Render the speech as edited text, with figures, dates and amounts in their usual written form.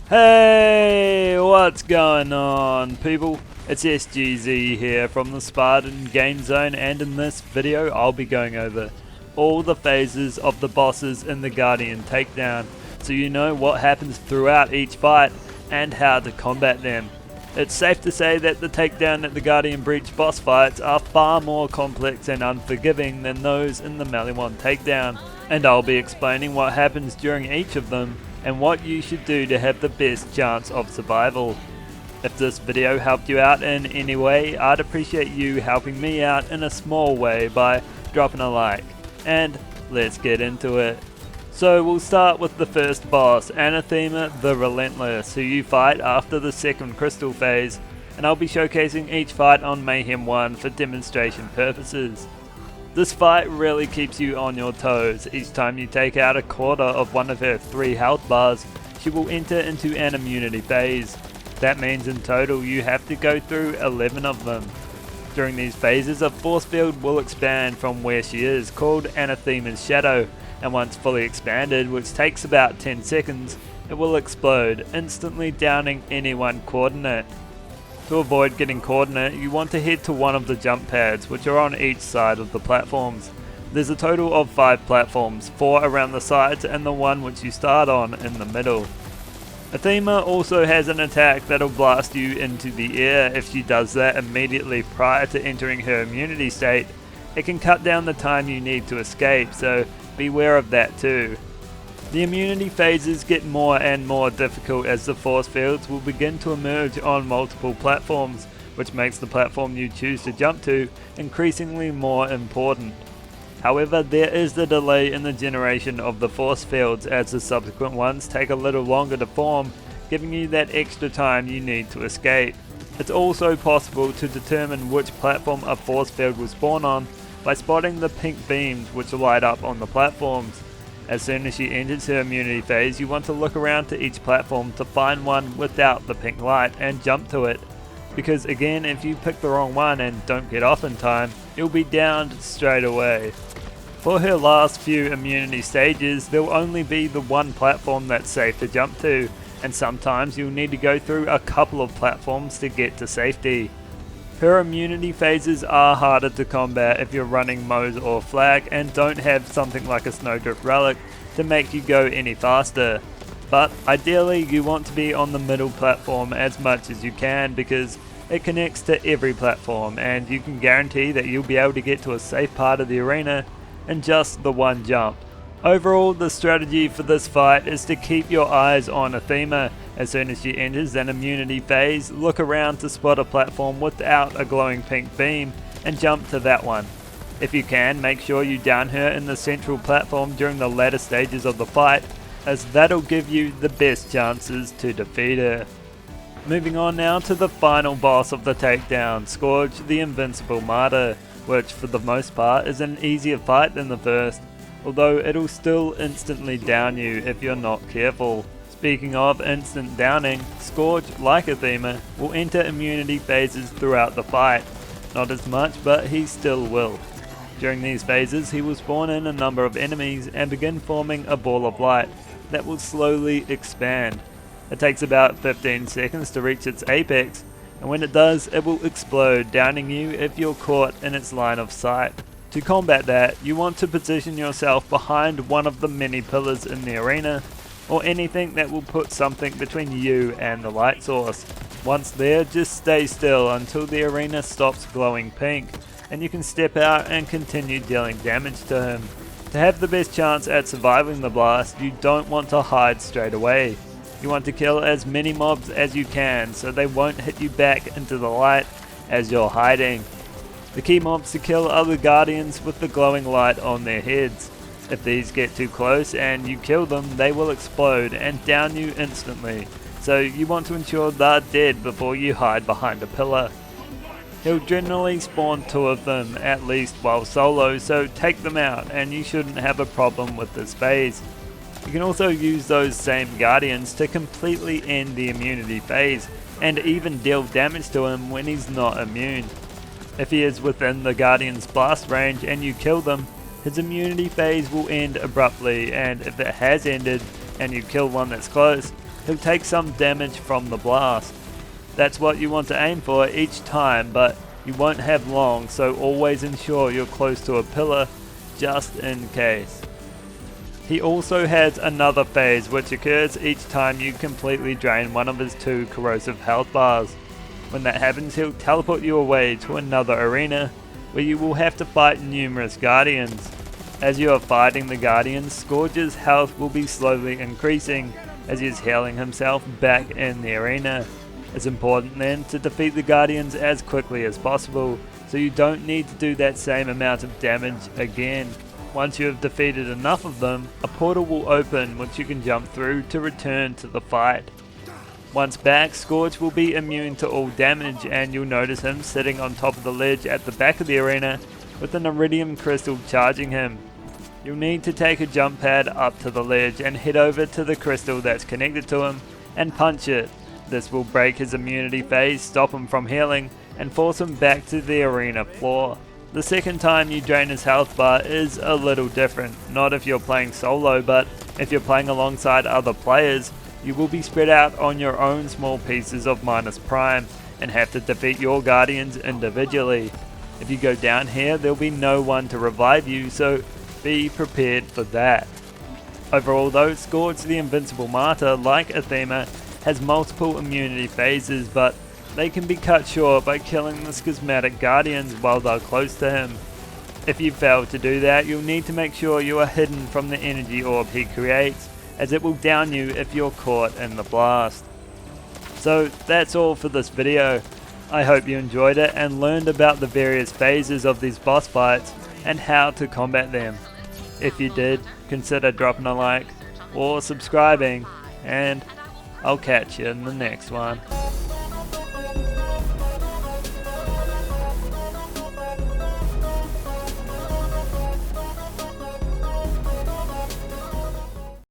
Hey, what's going on, people? It's SGZ here from the SpartanGameZone, and in this video I'll be going over all the phases of the bosses in the Guardian Takedown, so you know what happens throughout each fight and how to combat them. It's safe to say that the takedown at the Guardian Breach boss fights are far more complex and unforgiving than those in the Maliwan Takedown, and I'll be explaining what happens during each of them and what you should do to have the best chance of survival. If this video helped you out in any way, I'd appreciate you helping me out in a small way by dropping a like. And let's get into it. So we'll start with the first boss, Athena the Relentless, who you fight after the second crystal phase, and I'll be showcasing each fight on Mayhem 1 for demonstration purposes. This fight really keeps you on your toes. Each time you take out a quarter of one of her 3 health bars, she will enter into an immunity phase. That means in total you have to go through 11 of them. During these phases, a force field will expand from where she is, called Anathema's Shadow, and once fully expanded, which takes about 10 seconds, it will explode, instantly downing any one coordinate. To avoid getting coordinate, you want to head to one of the jump pads, which are on each side of the platforms. There's a total of 5 platforms, 4 around the sides and the one which you start on in the middle. Athena also has an attack that'll blast you into the air. If she does that immediately prior to entering her immunity state, it can cut down the time you need to escape, so beware of that too. The immunity phases get more and more difficult as the force fields will begin to emerge on multiple platforms, which makes the platform you choose to jump to increasingly more important. However, there is the delay in the generation of the force fields as the subsequent ones take a little longer to form, giving you that extra time you need to escape. It's also possible to determine which platform a force field will spawn on by spotting the pink beams which light up on the platforms. As soon as she enters her immunity phase, you want to look around to each platform to find one without the pink light and jump to it. Because again, if you pick the wrong one and don't get off in time, you'll be downed straight away. For her last few immunity stages, there'll only be the one platform that's safe to jump to, and sometimes you'll need to go through a couple of platforms to get to safety. Her immunity phases are harder to combat if you're running Moze or Flag and don't have something like a Snowdrift Relic to make you go any faster. But ideally you want to be on the middle platform as much as you can because it connects to every platform and you can guarantee that you'll be able to get to a safe part of the arena in just the one jump. Overall, the strategy for this fight is to keep your eyes on Athena. As soon as she enters an immunity phase, look around to spot a platform without a glowing pink beam and jump to that one. If you can, make sure you down her in the central platform during the latter stages of the fight, as that'll give you the best chances to defeat her. Moving on now to the final boss of the takedown, Scourge the Invincible Martyr, which for the most part is an easier fight than the first, although it'll still instantly down you if you're not careful. Speaking of instant downing, Scourge, like Athena, will enter immunity phases throughout the fight. Not as much, but he still will. During these phases, he will spawn in a number of enemies and begin forming a ball of light that will slowly expand. It takes about 15 seconds to reach its apex, and when it does, it will explode, downing you if you're caught in its line of sight. To combat that, you want to position yourself behind one of the many pillars in the arena, or anything that will put something between you and the light source. Once there, just stay still until the arena stops glowing pink, and you can step out and continue dealing damage to him. To have the best chance at surviving the blast, you don't want to hide straight away. You want to kill as many mobs as you can so they won't hit you back into the light as you're hiding. The key mobs to kill are the Guardians with the glowing light on their heads. If these get too close and you kill them, they will explode and down you instantly, so you want to ensure they're dead before you hide behind a pillar. He'll generally spawn 2 of them at least while solo, so take them out and you shouldn't have a problem with this phase. You can also use those same Guardians to completely end the immunity phase and even deal damage to him when he's not immune. If he is within the Guardian's blast range and you kill them, his immunity phase will end abruptly, and if it has ended and you kill one that's close, he'll take some damage from the blast. That's what you want to aim for each time, but you won't have long, so always ensure you're close to a pillar just in case. He also has another phase which occurs each time you completely drain one of his 2 corrosive health bars. When that happens, he'll teleport you away to another arena where you will have to fight numerous guardians. As you are fighting the guardians, Scourge's health will be slowly increasing as he is healing himself back in the arena. It's important then to defeat the guardians as quickly as possible, so you don't need to do that same amount of damage again. Once you have defeated enough of them, a portal will open which you can jump through to return to the fight. Once back, Scourge will be immune to all damage, and you'll notice him sitting on top of the ledge at the back of the arena with an iridium crystal charging him. You'll need to take a jump pad up to the ledge and head over to the crystal that's connected to him and punch it. This will break his immunity phase, stop him from healing, and force him back to the arena floor. The second time you drain his health bar is a little different, not if you're playing solo, but if you're playing alongside other players, you will be spread out on your own small pieces of minus prime and have to defeat your guardians individually. If you go down here, there'll be no one to revive you, so be prepared for that. Overall though, Scourge the Invincible Martyr, like Athena, has multiple immunity phases, but they can be cut short by killing the schismatic guardians while they're close to him. If you fail to do that, you'll need to make sure you are hidden from the energy orb he creates, as it will down you if you're caught in the blast. So that's all for this video. I hope you enjoyed it and learned about the various phases of these boss fights and how to combat them. If you did, consider dropping a like or subscribing, and I'll catch you in the next one.